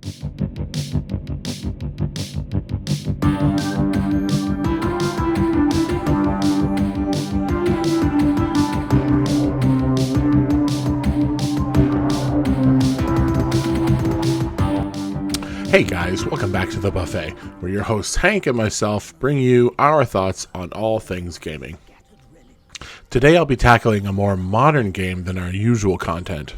Hey guys, welcome back to The Buffet, where your hosts Hank and myself bring you our thoughts on all things gaming. Today I'll be tackling a more modern game than our usual content.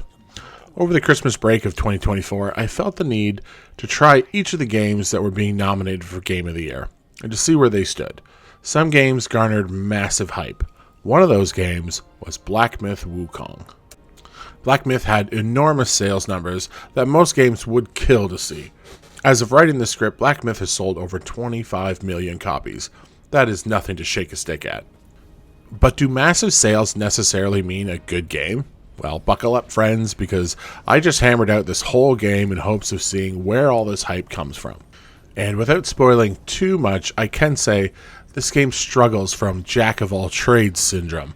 Over the Christmas break of 2024, I felt the need to try each of the games that were being nominated for Game of the Year, and to see where they stood. Some games garnered massive hype. One of those games was Black Myth Wukong. Black Myth had enormous sales numbers that most games would kill to see. As of writing the script, Black Myth has sold over 25 million copies. That is nothing to shake a stick at. But do massive sales necessarily mean a good game? Well, buckle up, friends, because I just hammered out this whole game in hopes of seeing where all this hype comes from. And without spoiling too much, I can say this game struggles from jack-of-all-trades syndrome.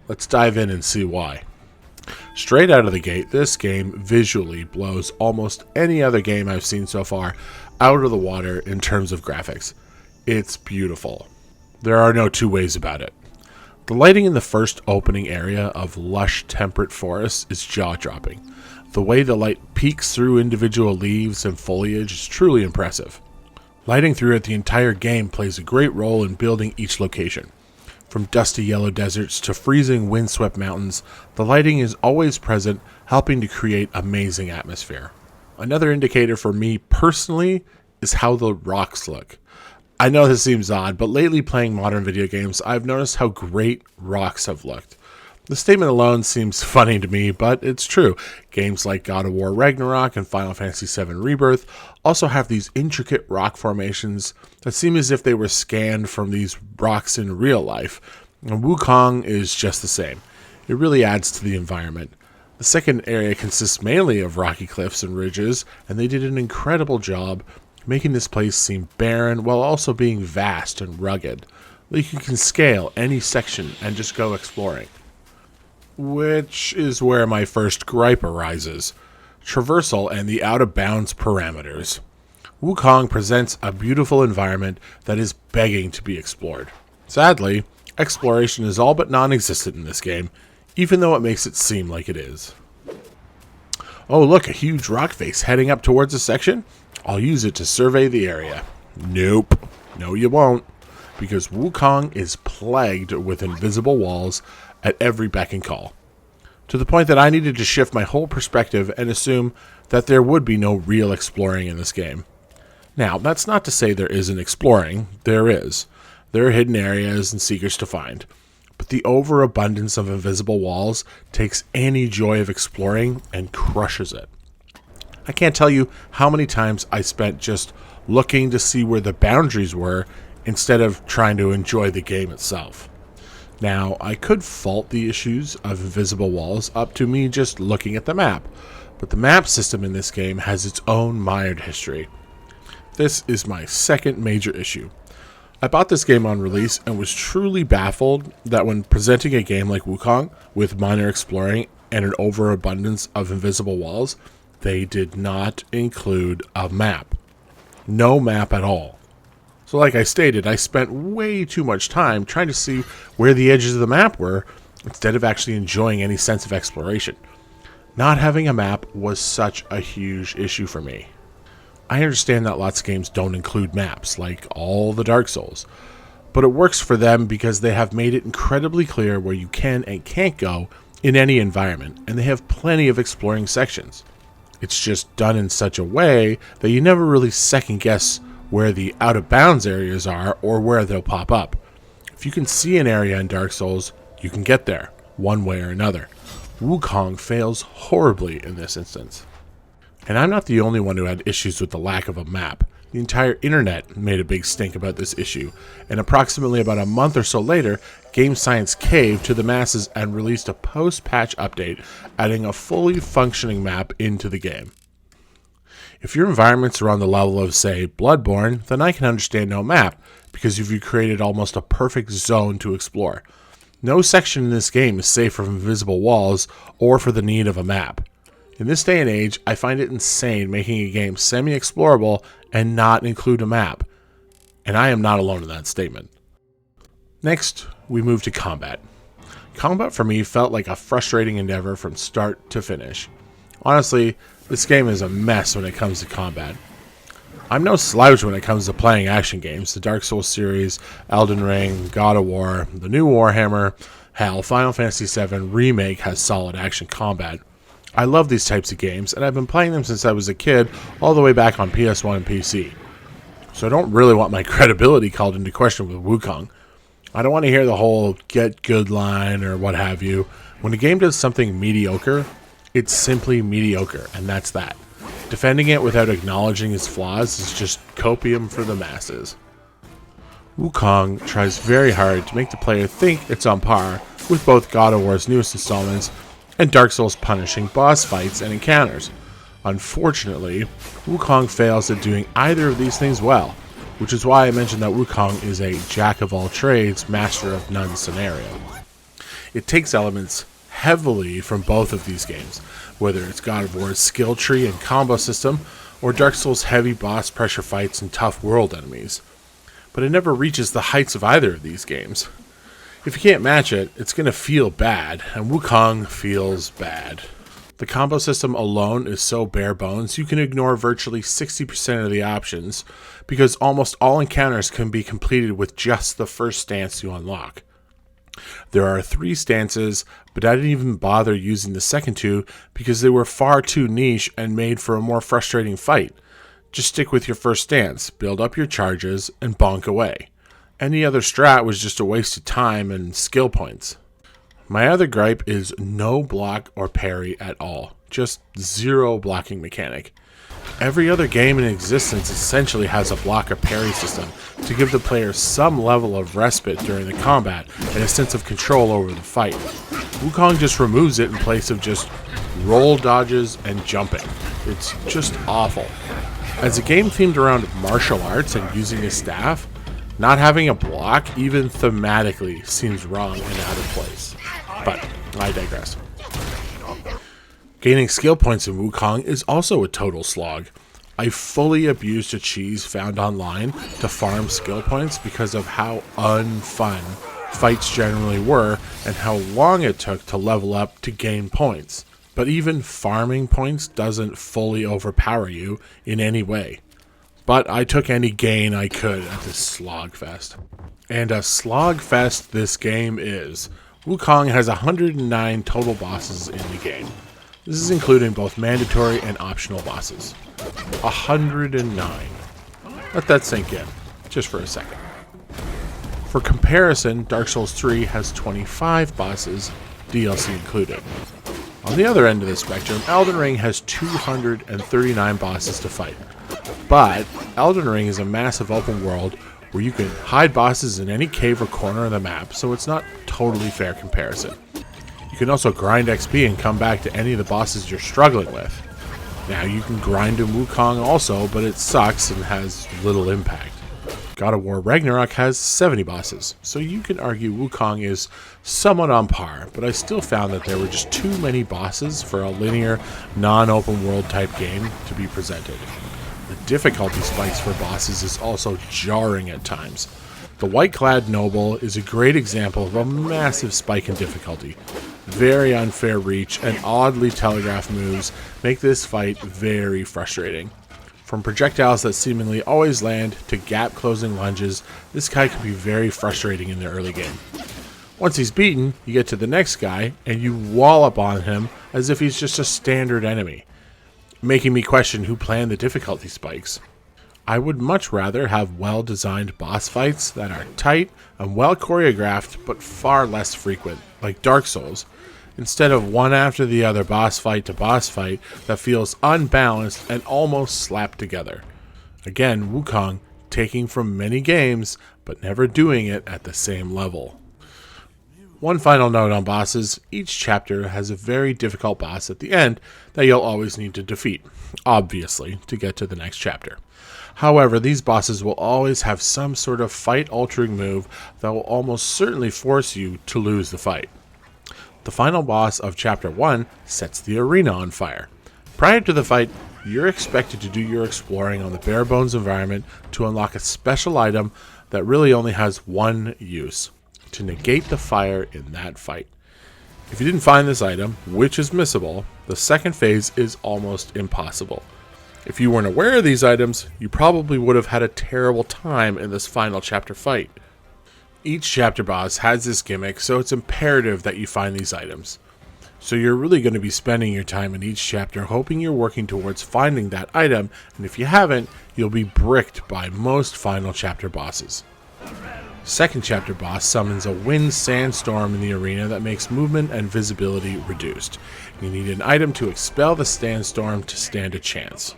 Let's dive in and see why. Straight out of the gate, this game visually blows almost any other game I've seen so far out of the water in terms of graphics. It's beautiful. There are no two ways about it. The lighting in the first opening area of lush temperate forests is jaw-dropping. The way the light peeks through individual leaves and foliage is truly impressive. Lighting throughout the entire game plays a great role in building each location. From dusty yellow deserts to freezing windswept mountains, the lighting is always present, helping to create amazing atmosphere. Another indicator for me personally is how the rocks look. I know this seems odd, but lately playing modern video games, I've noticed how great rocks have looked. The statement alone seems funny to me, but it's true. Games like God of War Ragnarok and Final Fantasy VII Rebirth also have these intricate rock formations that seem as if they were scanned from these rocks in real life. And Wukong is just the same. It really adds to the environment. The second area consists mainly of rocky cliffs and ridges, and they did an incredible job making this place seem barren while also being vast and rugged. Like you can scale any section and just go exploring. Which is where my first gripe arises. Traversal and the out-of-bounds parameters. Wukong presents a beautiful environment that is begging to be explored. Sadly, exploration is all but non-existent in this game, even though it makes it seem like it is. Oh look, a huge rock face heading up towards a section? I'll use it to survey the area. Nope. No you won't. Because Wukong is plagued with invisible walls at every beck and call, to the point that I needed to shift my whole perspective and assume that there would be no real exploring in this game. Now, that's not to say there isn't exploring. There is. There are hidden areas and secrets to find. But the overabundance of invisible walls takes any joy of exploring and crushes it. I can't tell you how many times I spent just looking to see where the boundaries were instead of trying to enjoy the game itself. Now, I could fault the issues of invisible walls up to me just looking at the map, but the map system in this game has its own mired history. This is my second major issue. I bought this game on release and was truly baffled that when presenting a game like Wukong with minor exploring and an overabundance of invisible walls, they did not include a map. No map at all. So like I stated, I spent way too much time trying to see where the edges of the map were instead of actually enjoying any sense of exploration. Not having a map was such a huge issue for me. I understand that lots of games don't include maps, like all the Dark Souls, but it works for them because they have made it incredibly clear where you can and can't go in any environment, and they have plenty of exploring sections. It's just done in such a way that you never really second guess where the out-of-bounds areas are or where they'll pop up. If you can see an area in Dark Souls, you can get there, one way or another. Wukong fails horribly in this instance. And I'm not the only one who had issues with the lack of a map. The entire internet made a big stink about this issue, and approximately about a month or so later, Game Science caved to the masses and released a post-patch update, adding a fully functioning map into the game. If your environments are on the level of, say, Bloodborne, then I can understand no map, because you've created almost a perfect zone to explore. No section in this game is safe from invisible walls or for the need of a map. In this day and age, I find it insane making a game semi-explorable and not include a map. And I am not alone in that statement. Next, we move to combat. Combat for me felt like a frustrating endeavor from start to finish. Honestly, this game is a mess when it comes to combat. I'm no slouch when it comes to playing action games. The Dark Souls series, Elden Ring, God of War, the new Warhammer, hell, Final Fantasy VII Remake has solid action combat. I love these types of games, and I've been playing them since I was a kid, all the way back on PS1 and PC. So I don't really want my credibility called into question with Wukong. I don't want to hear the whole get good line or what have you. When a game does something mediocre, it's simply mediocre, and that's that. Defending it without acknowledging its flaws is just copium for the masses. Wukong tries very hard to make the player think it's on par with both God of War's newest installments and Dark Souls' punishing boss fights and encounters. Unfortunately, Wukong fails at doing either of these things well, which is why I mentioned that Wukong is a jack-of-all-trades, master-of-none scenario. It takes elements heavily from both of these games, whether it's God of War's skill tree and combo system, or Dark Souls' heavy boss pressure fights and tough world enemies. But it never reaches the heights of either of these games. If you can't match it, it's going to feel bad, and Wukong feels bad. The combo system alone is so bare bones, you can ignore virtually 60% of the options, because almost all encounters can be completed with just the first stance you unlock. There are 3 stances, but I didn't even bother using the second 2 because they were far too niche and made for a more frustrating fight. Just stick with your first stance, build up your charges, and bonk away. Any other strat was just a waste of time and skill points. My other gripe is no block or parry at all. Just zero blocking mechanic. Every other game in existence essentially has a block or parry system to give the player some level of respite during the combat and a sense of control over the fight. Wukong just removes it in place of just roll dodges and jumping. It's just awful. As a game themed around martial arts and using a staff, not having a block, even thematically, seems wrong and out of place. But I digress. Gaining skill points in Wukong is also a total slog. I fully abused a cheese found online to farm skill points because of how unfun fights generally were and how long it took to level up to gain points. But even farming points doesn't fully overpower you in any way. But I took any gain I could at this slogfest. And a slogfest this game is. Wukong has 109 total bosses in the game. This is including both mandatory and optional bosses. 109. Let that sink in, just for a second. For comparison, Dark Souls 3 has 25 bosses, DLC included. On the other end of the spectrum, Elden Ring has 239 bosses to fight. But Elden Ring is a massive open world where you can hide bosses in any cave or corner of the map, so it's not totally fair comparison. You can also grind XP and come back to any of the bosses you're struggling with. Now you can grind in Wukong also, but it sucks and has little impact. God of War Ragnarok has 70 bosses, so you can argue Wukong is somewhat on par, but I still found that there were just too many bosses for a linear, non-open world type game to be presented. The difficulty spikes for bosses is also jarring at times. The White-Clad Noble is a great example of a massive spike in difficulty. Very unfair reach and oddly telegraphed moves make this fight very frustrating. From projectiles that seemingly always land to gap-closing lunges, this guy can be very frustrating in the early game. Once he's beaten, you get to the next guy and you wallop on him as if he's just a standard enemy, making me question who planned the difficulty spikes. I would much rather have well-designed boss fights that are tight and well-choreographed but far less frequent, like Dark Souls, instead of one after the other boss fight to boss fight that feels unbalanced and almost slapped together. Again, Wukong taking from many games but never doing it at the same level. One final note on bosses, each chapter has a very difficult boss at the end that you'll always need to defeat, obviously, to get to the next chapter. However, these bosses will always have some sort of fight-altering move that will almost certainly force you to lose the fight. The final boss of Chapter 1 sets the arena on fire. Prior to the fight, you're expected to do your exploring on the bare bones environment to unlock a special item that really only has one use: to negate the fire in that fight. If you didn't find this item, which is missable, the second phase is almost impossible. If you weren't aware of these items, you probably would have had a terrible time in this final chapter fight. Each chapter boss has this gimmick, so it's imperative that you find these items. So you're really going to be spending your time in each chapter hoping you're working towards finding that item, and if you haven't, you'll be bricked by most final chapter bosses. Second chapter boss summons a wind sandstorm in the arena that makes movement and visibility reduced. You need an item to expel the sandstorm to stand a chance.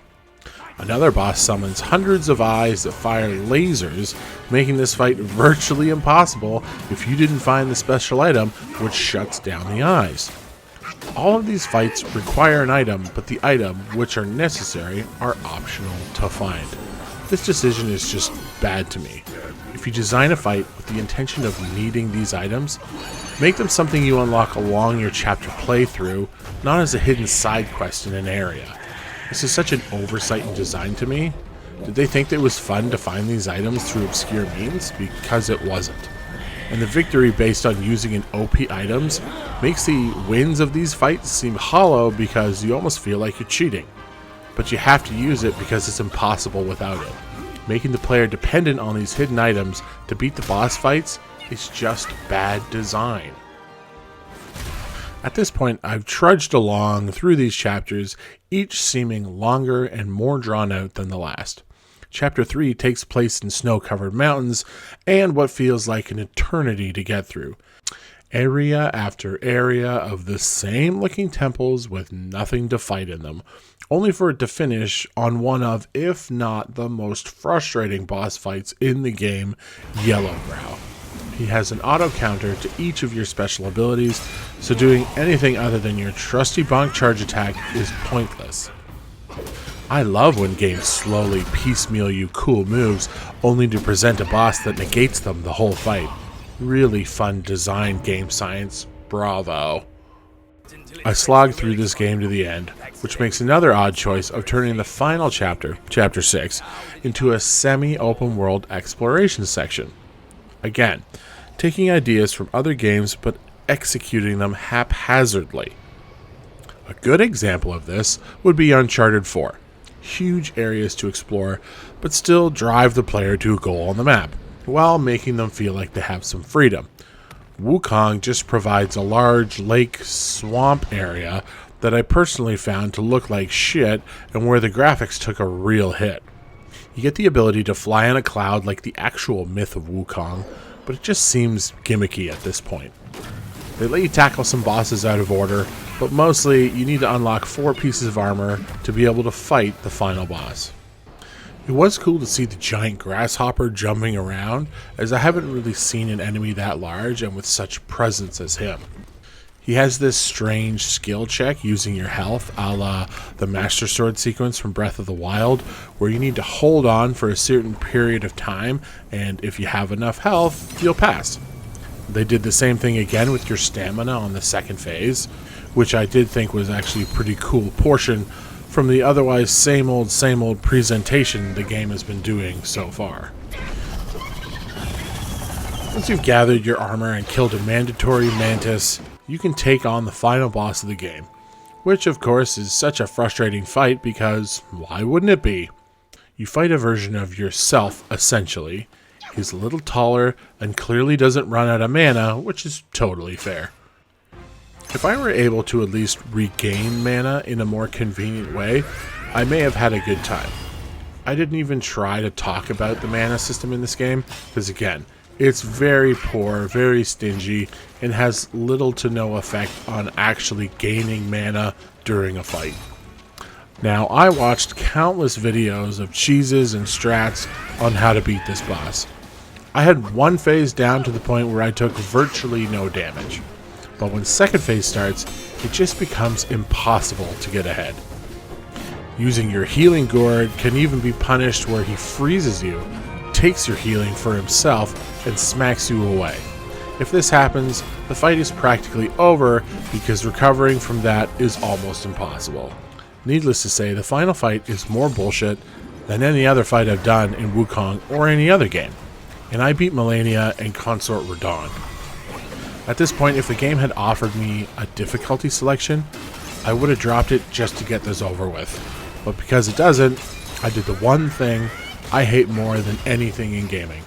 Another boss summons hundreds of eyes that fire lasers, making this fight virtually impossible if you didn't find the special item which shuts down the eyes. All of these fights require an item, but the item which are necessary are optional to find. This decision is just bad to me. If you design a fight with the intention of needing these items, make them something you unlock along your chapter playthrough, not as a hidden side quest in an area. This is such an oversight in design to me. Did they think that it was fun to find these items through obscure means? Because it wasn't. And the victory based on using an OP items makes the wins of these fights seem hollow because you almost feel like you're cheating. But you have to use it because it's impossible without it. Making the player dependent on these hidden items to beat the boss fights is just bad design. At this point, I've trudged along through these chapters, each seeming longer and more drawn out than the last. Chapter 3 takes place in snow-covered mountains and what feels like an eternity to get through. Area after area of the same looking temples with nothing to fight in them, only for it to finish on one of, if not the most frustrating boss fights in the game, Yellowbrow. He has an auto counter to each of your special abilities, so doing anything other than your trusty bonk charge attack is pointless. I love when games slowly piecemeal you cool moves only to present a boss that negates them the whole fight. Really fun design game science, bravo. I slogged through this game to the end, which makes another odd choice of turning the final chapter, Chapter 6, into a semi-open world exploration section. Again, taking ideas from other games but executing them haphazardly. A good example of this would be Uncharted 4. Huge areas to explore, but still drive the player to a goal on the map, while making them feel like they have some freedom. Wukong just provides a large lake swamp area that I personally found to look like shit and where the graphics took a real hit. You get the ability to fly on a cloud like the actual myth of Wukong, but it just seems gimmicky at this point. They let you tackle some bosses out of order, but mostly you need to unlock 4 pieces of armor to be able to fight the final boss. It was cool to see the giant grasshopper jumping around, as I haven't really seen an enemy that large and with such presence as him. He has this strange skill check using your health, a la the Master Sword sequence from Breath of the Wild, where you need to hold on for a certain period of time, and if you have enough health, you'll pass. They did the same thing again with your stamina on the second phase, which I did think was actually a pretty cool portion from the otherwise same old presentation the game has been doing so far. Once you've gathered your armor and killed a mandatory mantis, you can take on the final boss of the game, which of course is such a frustrating fight because why wouldn't it be? You fight a version of yourself essentially. He's a little taller and clearly doesn't run out of mana, which is totally fair. If I were able to at least regain mana in a more convenient way, I may have had a good time. I didn't even try to talk about the mana system in this game, because again, it's very poor, very stingy, and has little to no effect on actually gaining mana during a fight. Now, I watched countless videos of cheeses and strats on how to beat this boss. I had one phase down to the point where I took virtually no damage. But when second phase starts, it just becomes impossible to get ahead. Using your healing gourd can even be punished where he freezes you, takes your healing for himself, and smacks you away. If this happens, the fight is practically over because recovering from that is almost impossible. Needless to say, the final fight is more bullshit than any other fight I've done in Wukong or any other game, and I beat Melania and Consort Radon. At this point, if the game had offered me a difficulty selection, I would have dropped it just to get this over with. But because it doesn't, I did the one thing I hate more than anything in gaming.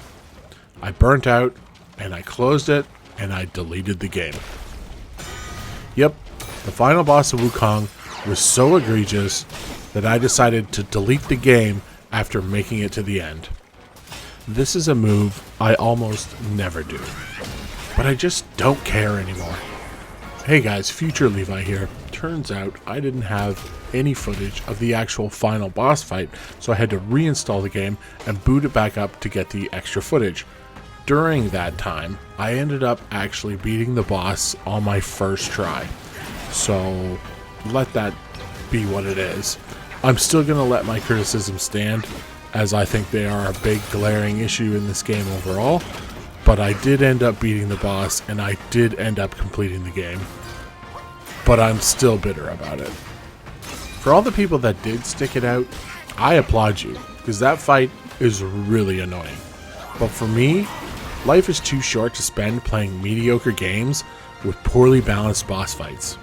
I burnt out, and I closed it, and I deleted the game. Yep, the final boss of Wukong was so egregious that I decided to delete the game after making it to the end. This is a move I almost never do, but I just don't care anymore. Hey guys, future Levi here. Turns out I didn't have any footage of the actual final boss fight, so I had to reinstall the game and boot it back up to get the extra footage. During that time, I ended up actually beating the boss on my first try, so let that be what it is. I'm still going to let my criticism stand, as I think they are a big glaring issue in this game overall, but I did end up beating the boss and I did end up completing the game. But I'm still bitter about it. For all the people that did stick it out, I applaud you, because that fight is really annoying. But for me, life is too short to spend playing mediocre games with poorly balanced boss fights.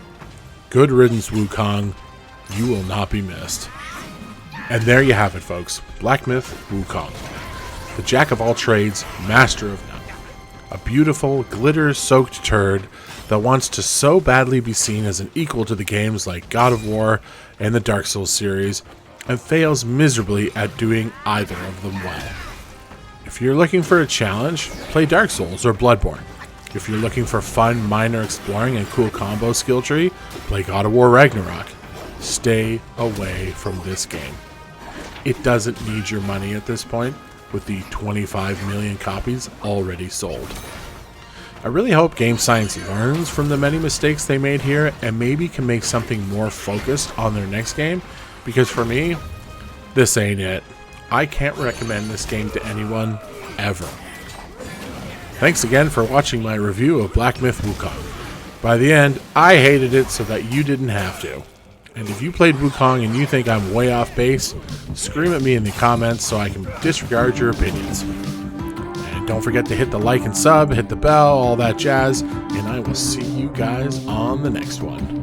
Good riddance, Wukong. You will not be missed. And there you have it, folks. Black Myth Wukong. The jack of all trades, master of none. A beautiful, glitter-soaked turd that wants to so badly be seen as an equal to the games like God of War and the Dark Souls series, and fails miserably at doing either of them well. If you're looking for a challenge, play Dark Souls or Bloodborne. If you're looking for fun, minor exploring and cool combo skill tree, play God of War Ragnarok. Stay away from this game. It doesn't need your money at this point, with the 25 million copies already sold. I really hope Game Science learns from the many mistakes they made here and maybe can make something more focused on their next game, because for me, this ain't it. I can't recommend this game to anyone, ever. Thanks again for watching my review of Black Myth Wukong. By the end, I hated it so that you didn't have to. And if you played Wukong and you think I'm way off base, scream at me in the comments so I can disregard your opinions. And don't forget to hit the like and sub, hit the bell, all that jazz, and I will see you guys on the next one.